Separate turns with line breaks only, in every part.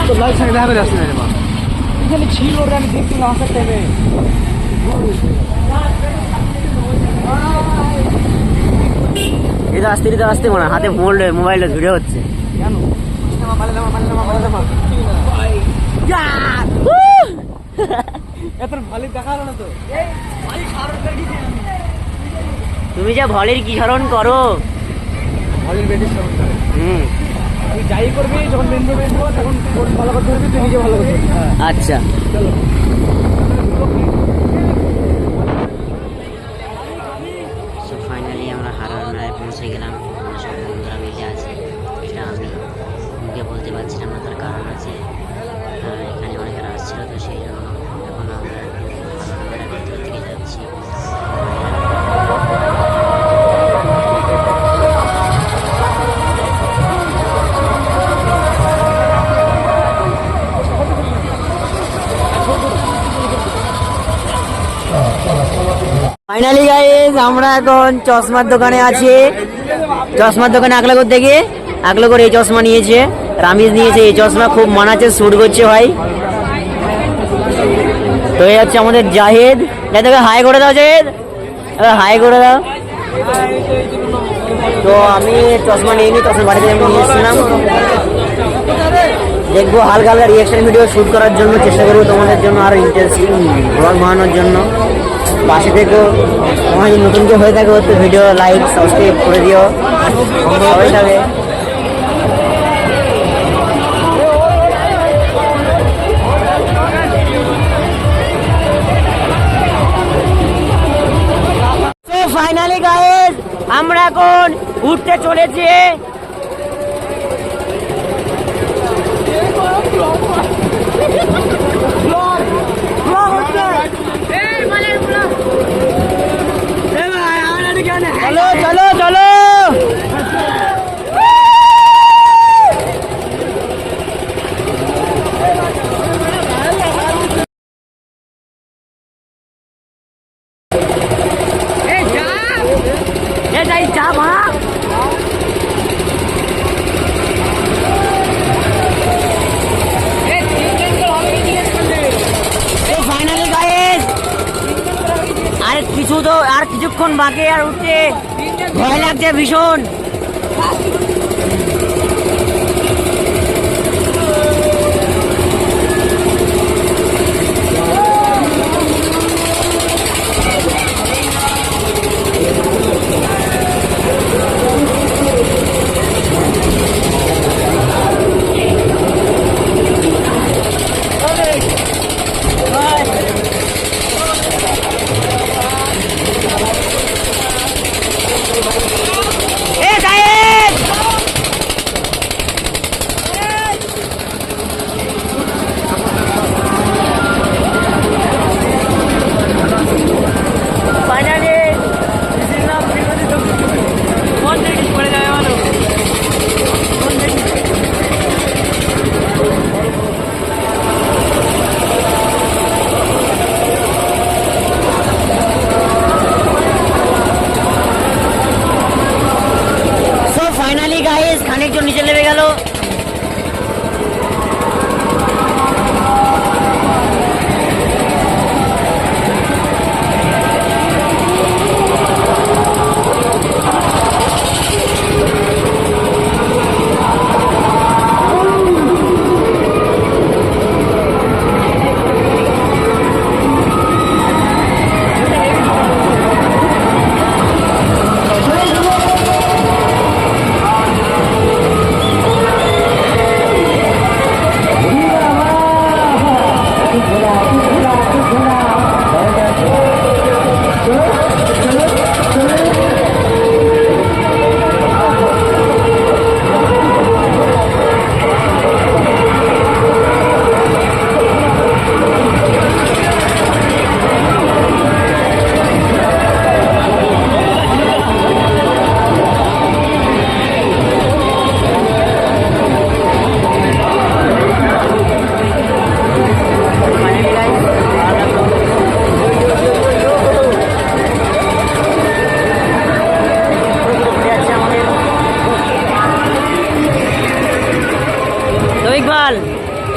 তো লাইফ সাথে দেখা করে আসছে না মা এখানে ছিল ওরা আমি দেখছিলাম আসার টাইমে
এই তো আস্তে আস্তে মনে হাতে মোবাইলটা ভিডিও হচ্ছে
কেন এত ভালো দেখালো না তো
তুমি যা ভলের কি স্মরণ করো
ভালো বেটির সমস্যা তুই যাই করবি যখন বেঁধে বেঁধবো তখন ভালো করতে হবে তুই নিজে ভালো করতে হবে
আচ্ছা
চলো
ফাইনালি আমরা হারানোয় পৌঁছে গেলাম আমরা সব বন্ধুরা মিলে আছি এটা আমি মুখে বলতে পারছিলাম না তার কারণ আছে এখানে অনেক রাত ছিল তো সেই জন্য এখন আমরা হারানোর ভিতর থেকে যাচ্ছি ফাইনালি গাইস আমরা এখন চশমার দোকানে আছি চশমার দোকানে আকলাগর থেকে আকলাগর এই চশমা নিয়েছে রামিজ নিয়েছে এই চশমা খুব মানাচ্ছে শুট করছে ভাই তো এই হচ্ছে আমাদের জাহেদ দেখো হাই করে দাও জাহেদ হাই করে দাও তো আমি চশমা নিয়ে চশমা বাড়িতে আমি নিয়ে এসেছিলাম দেখবো হালকা হালকা রিয়াকশন ভিডিও শুট করার জন্য চেষ্টা করবো তোমাদের জন্য আরো ইন্টারেস্টিং ব্লগ বানানোর জন্য পাশে থেকো তোমার যদি নতুন কেউ হয়ে থাকে তো ভিডিও লাইক সাবস্ক্রাইব করে দিও সবাই থাকে ফাইনালি গাইস আমরা এখন উঠতে চলেছি চলো চলো চলো আর কিছুক্ষণ বাকি আর উঠতে ভয় লাগছে ভীষণ খানিকজন নিচে নেমে গেল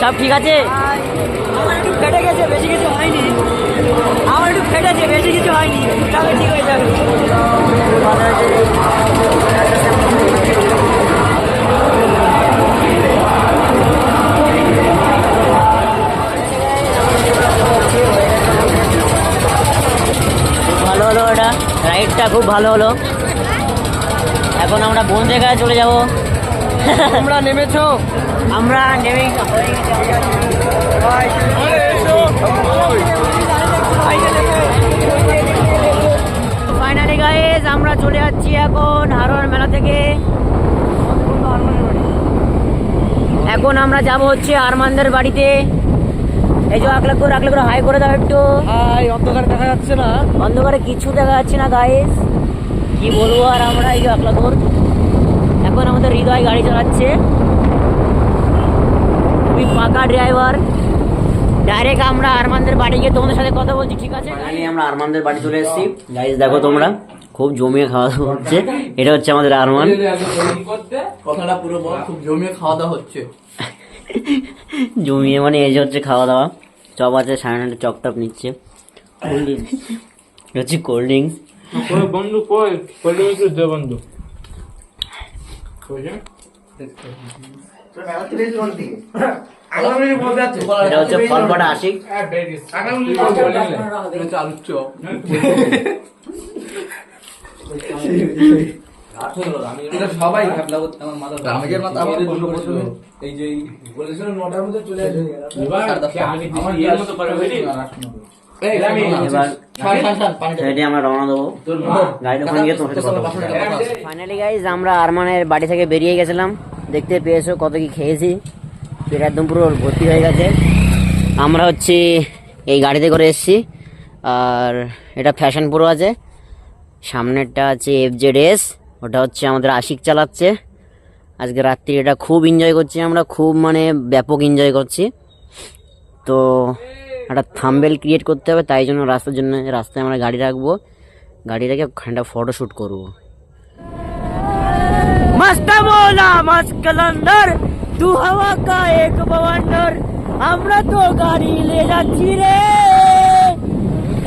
সব ঠিক আছে?
আমার একটু ফেটে গেছে, বেশি কিছু হয়নি। আমার একটু ফেটেছে, বেশি কিছু হয়নি, তবে ঠিক হয়ে যাবে।
ভালো হয়েছে। ভালো হলো, এটা রাইডটা খুব ভালো হলো। এখন আমরা কোন জায়গায় চলে যাব?
তোমরা নেমেছো?
আমরা নেমে ফাইনালি গাইস আমরা চলে যাচ্ছি এখন হারোয়ার মেলা থেকে। এখন আমরা যাব হচ্ছে আরমানদের বাড়িতে। এই যে আকলাকুর হাই করে দাও একটু।
হাই, অন্ধকার দেখা যাচ্ছে না।
অন্ধকারে কিছু দেখা যাচ্ছে না গাইস, কি বলবো। আর আমরা এই যে আকলাকুর, এখন আমাদের হৃদয় গাড়ি চালাচ্ছে, খুবই পাকা ড্রাইভার। ডাইরেক্ট আমরা আরমানদের বাড়ি গিয়ে তোমাদের সাথে কথা বলছি, ঠিক আছে? ফাইনালি আমরা আরমানদের বাড়ি চলে এসেছি গাইস। দেখো তোমরা, খুব জমিয়ে খাওয়া দাওয়া হচ্ছে। এটা হচ্ছে আমাদের আরমান।
কথাটা পুরো বল, খুব জমিয়ে খাওয়া দাওয়া হচ্ছে।
জমিয়ে মানে এই যে হচ্ছে খাওয়া দাওয়া। চপ আছে, সায়নাটা চপ টপ নিচ্ছে। হচ্ছে কোল্ড ড্রিঙ্কস।
বন্ধু কই? কোল্ড ড্রিঙ্কস দে বন্ধু।
এটা হচ্ছে ফলপাটা আশিক।
সবাই
আমরা রওনা দেবো। ফাইনালি গাইজ আমরা আরমানের বাড়ি থেকে বেরিয়ে গেছিলাম। দেখতে পেয়েছো কত কি খেয়েছি, পেট একদম পুরো ভর্তি হয়ে গেছে। আমরা হচ্ছে এই গাড়িতে করে এসেছি, আর এটা ফ্যাশন প্রো আছে, সামনেরটা আছে FZS, ওটা হচ্ছে আমাদের আশিক চালাচ্ছে। আজকে রাত্রি এটা খুব এনজয় করছি আমরা, খুব মানে ব্যাপক এনজয় করছি। তো একটা থাম্বনেল ক্রিয়েট করতে হবে, তাই জন্য রাস্তায় আমরা গাড়ি রাখবো, গাড়ি রেখে একটা ফটোশ্যুট করবো। মস্ত মোলা মস্ত কলন্দর তু হাওয়া কা এক বওয়ান্ডার, আমরা তো গাড়ি নিয়ে যাচ্ছি রে।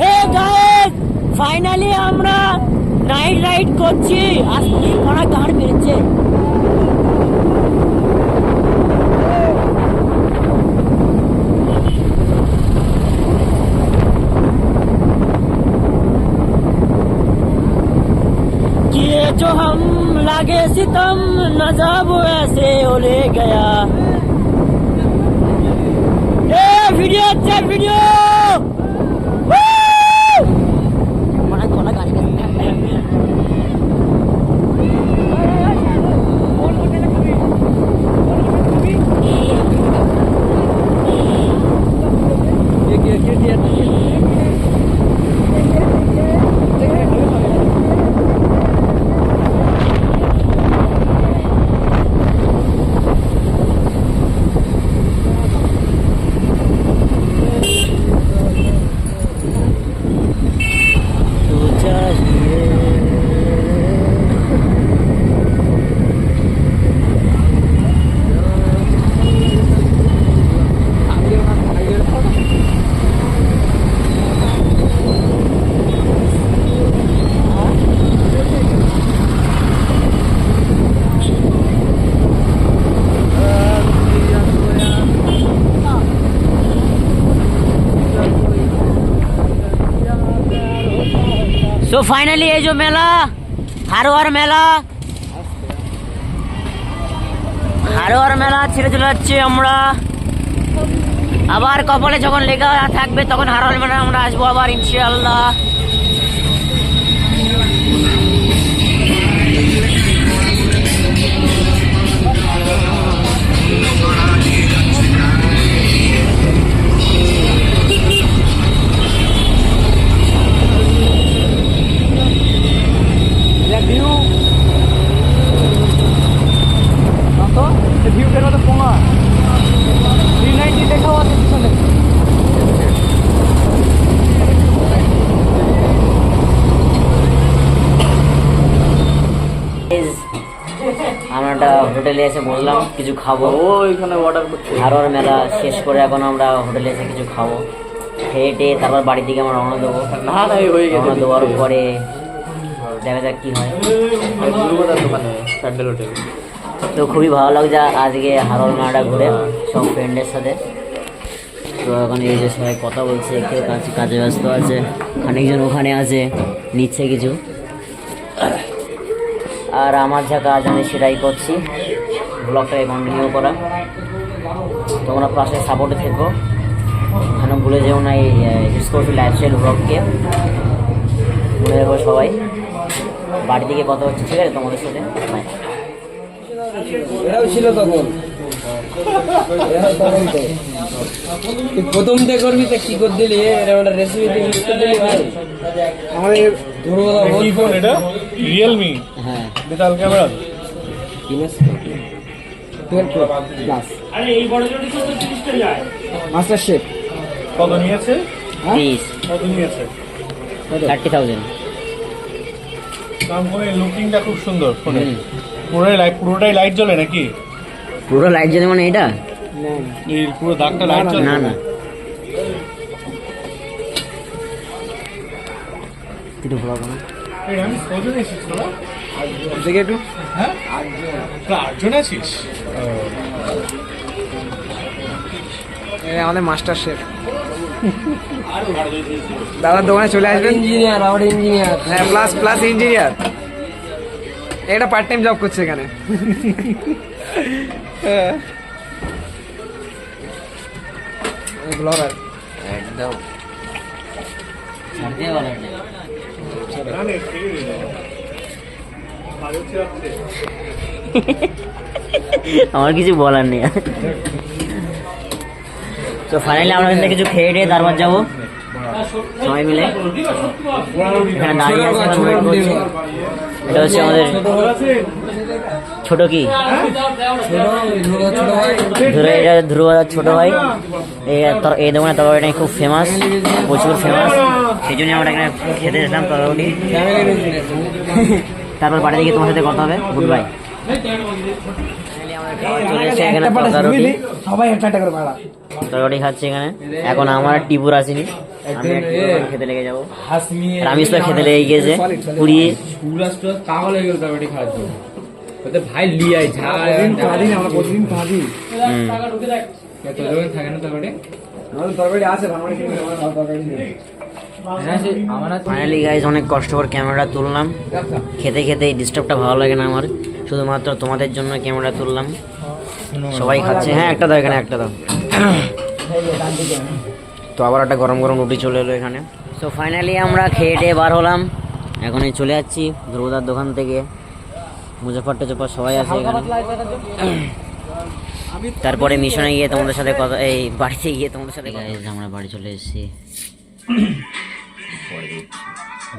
হে গাইস, ফাইনালি আমরা নাইট রাইড করছি। আজকে পড়া গাড় মেরেছে। किए जो हम लागे सितम नजाब ऐसे हो ले गया। ए वीडियो अच्छा वीडियो। बड़ा गोला गाड़ी में तो फाइनली ये जो मेला हारोয়ার মেলা ছেড়ে চলে যাচ্ছে আমরা। আবার কপালে যখন লেখা থাকবে তখন হারোয়ার মেলা আমরা আসবো আবার ইনশাআল্লাহ।
ভিউ কেন তো পোঙা 390 লেখাও আছে পিছনে।
হোটেলে এসে বললাম কিছু খাবো,
ওইখানে অর্ডার করতে
হারোয়ার মেলা শেষ করে এখন আমরা হোটেলে এসে কিছু খাবো, খেয়ে টেয়ে তারপর বাড়ির দিকে আমরা রওনা দেবো।
না এই হয়ে গেছে
রওনা দেওয়ার পরে দেখা যাক কী হয়।
দুর্গাদার দোকানে প্যান্ডেল হোটেল।
তো খুবই ভালো লাগছে আজকে হারোয়ার মেলাটা ঘুরে সব ফ্রেন্ডের সাথে। তো এখন এই যে সবাই কথা বলছে, কেউ কাজে ব্যস্ত আছে, অনেকজন ওখানে আছে নিচ্ছে কিছু, আর আমার যা কাজ আমি সেটাই করছি, ব্লগটাকে কন্টিনিউ করা। তোমরা পাশে সাপোর্টে থেকো, কেন ভুলে যেও না এই ডিসকোভি লাইফস্টাইল ব্লগকে, মনে রাখো সবাই। বাড়ি থেকে কথা হচ্ছে, ঠিক আছে তোমাদের সাথে। বাই।
এরাও ছিল তখন, প্রথম থেকে করবি তো কি করে দিলি, এরকম রেসিপি ইউজ করে দিলি ভাই। আমাদের
কি ফোন এটা? রিয়েলমি
হ্যাঁ,
digital camera.
Plus master chef
কত নিয়েছে?
প্লিজ
কত নিয়েছে?
30,000।
দাম করে লুকিংটা খুব সুন্দর ফোনে। পুরোটাই লাইট জ্বলে নাকি?
পুরো লাইট জ্বলে মানে এটা?
এই পুরো দাগটা লাইট জ্বলে?
না না, একটু ভরাবো না।
এই আমি কজন এসেছিস তোরা?
থেকে একটু
হ্যাঁ, তোরা 8 জন আছিস?
আমাদের মাস্টার শেফ দাদার দোকানে চলে আসবেন। ইঞ্জিনিয়ার, আমার ইঞ্জিনিয়ার। হ্যাঁ, প্লাস প্লাস ইঞ্জিনিয়ার, এটা পার্ট টাইম জব করছে এখানে। ব্লগার
একদম ছাড়তে পারে না।
জানে, ঠিক আছে। ভালো ছিল।
আমার কিছু বলার নেই। তো ফাইনালি আমরা এখান থেকে কিছু খেয়ে টেয়ে তারপর যাবো সবাই মিলে। এখানে দাঁড়িয়ে আছে, এখন wait করছি। এটা হচ্ছে আমাদের ছোট কি ধরে, এটা ধ্রুবদার ছোট ভাই। এই দোকানে তরকারিটা খুব ফেমাস, প্রচুর ফেমাস, সেই জন্য আমরা এখানে খেতে এসলাম তরকারি। তারপর বাড়ি থেকে তোমার সাথে কথা হবে। Good bye. চলে এসেছে এখানে তরকারি,
সবাই একটা একটা করে ভাড়া
তরকারি খাচ্ছে এখানে। এখন আমার টিপুর আসেনি, আমি একটু খেতে লেগে যাবো। রামিস তো খেতে লেগে গিয়েছে পুড়িয়ে।
পাগল হয়ে গেল তরকারি খাওয়ার জন্য। ভাই লিয়াই কাঁদি না, আমরা প্রতিদিন কাঁদি। থাকে না তরকারি, আমাদের তরকারি আছে, তরকারি নেই।
ফাইনালি গাইজ অনেক কষ্ট করে ক্যামেরা তুললাম, খেতে খেতে এই ডিস্টার্বটা ভালো লাগে না আমার, শুধুমাত্র তোমাদের জন্য ক্যামেরা তুললাম। সবাই খাচ্ছে। হ্যাঁ, একটা দাও এখানে, একটা দাও। তো আবার একটা গরম গরম রুটি চলে এলো এখানে। তো ফাইনালি আমরা খেয়ে টেয়ে বার হলাম, এখন এই চলে যাচ্ছি ধ্রুবদার দোকান থেকে। মুজাফর টুজাফর সবাই আছে এখানে। তারপরে মিশনে গিয়ে তোমাদের সাথে কথা, এই বাড়িতে গিয়ে তোমাদের সাথে আমরা বাড়ি চলে এসেছি।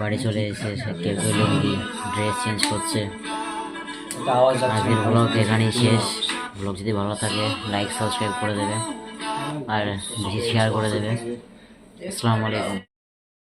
বাড়ি চলে এসে কেউ লুঙ্গি ড্রেস চেঞ্জ করছে। আজকের ব্লগ এখানেই শেষ। ব্লগ যদি ভালো থাকে লাইক সাবস্ক্রাইব করে দেবে আর বেশি শেয়ার করে দেবে। আসসালামু আলাইকুম।